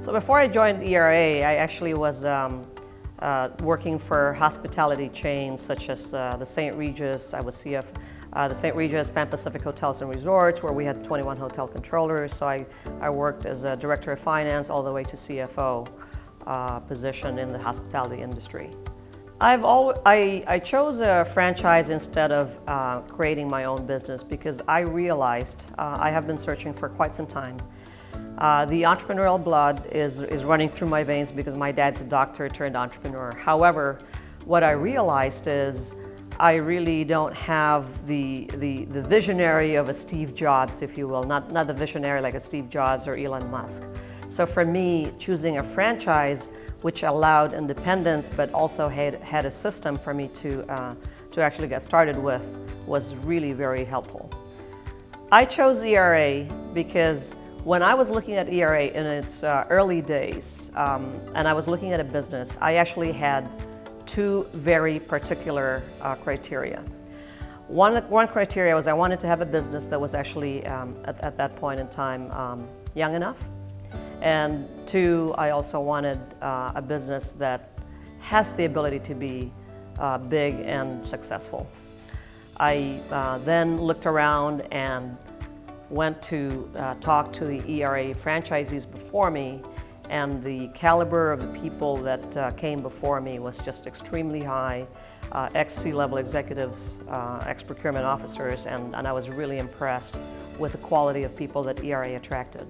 So before I joined ERA, I actually was working for hospitality chains such as the St. Regis. I was the St. Regis, Pan Pacific Hotels and Resorts, where we had 21 hotel controllers. So I worked as a director of finance all the way to CFO position in the hospitality industry. I chose a franchise instead of creating my own business because I realized I have been searching for quite some time. The entrepreneurial blood is running through my veins because my dad's a doctor turned entrepreneur. However, what I realized is I really don't have the visionary of a Steve Jobs, if you will, not the visionary like a Steve Jobs or Elon Musk. So for me, choosing a franchise which allowed independence but also had a system for me to actually get started with was really very helpful. I chose ERA because when I was looking at ERA in its early days, and I was looking at a business, I actually had two very particular criteria. One criteria was I wanted to have a business that was actually, at that point in time, young enough. And two, I also wanted a business that has the ability to be big and successful. I then looked around and went to talk to the ERA franchisees before me, and the caliber of the people that came before me was just extremely high, ex-C-level executives, ex-procurement officers, and I was really impressed with the quality of people that ERA attracted.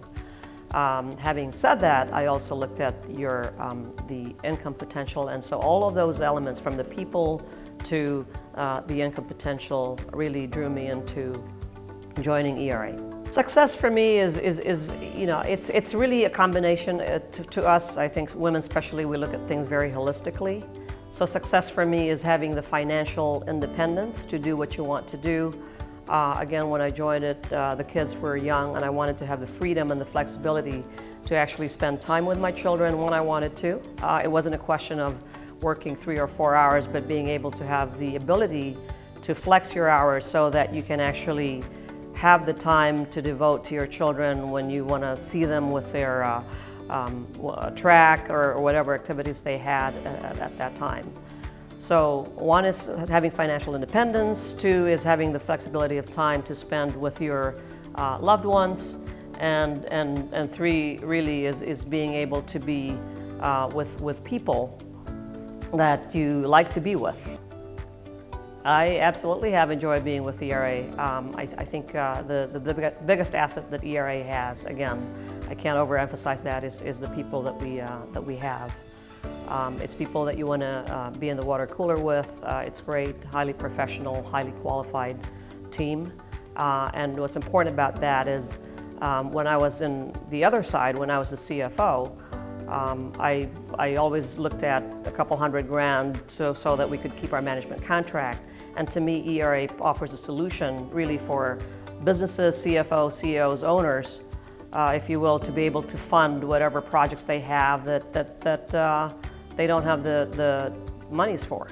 Having said that, I also looked at the income potential, and so all of those elements from the people to the income potential really drew me into joining ERA. Success for me is it's really a combination. To us, I think women especially, we look at things very holistically. So success for me is having the financial independence to do what you want to do. Again, when I joined it, the kids were young and I wanted to have the freedom and the flexibility to actually spend time with my children when I wanted to. It wasn't a question of working 3 or 4 hours, but being able to have the ability to flex your hours so that you can actually have the time to devote to your children when you want to see them with their track or whatever activities they had at that time. So one is having financial independence, two is having the flexibility of time to spend with your loved ones, and three really is being able to be with people that you like to be with. I absolutely have enjoyed being with ERA. I think the biggest asset that ERA has, again, I can't overemphasize that, is the people that we have. It's people that you want to be in the water cooler with. It's great, highly professional, highly qualified team. And what's important about that is when I was in the other side, when I was the CFO, I always looked at a couple $100,000 so that we could keep our management contract. And to me, ERA offers a solution really for businesses, CFOs, CEOs, owners, if you will, to be able to fund whatever projects they have that they don't have the monies for.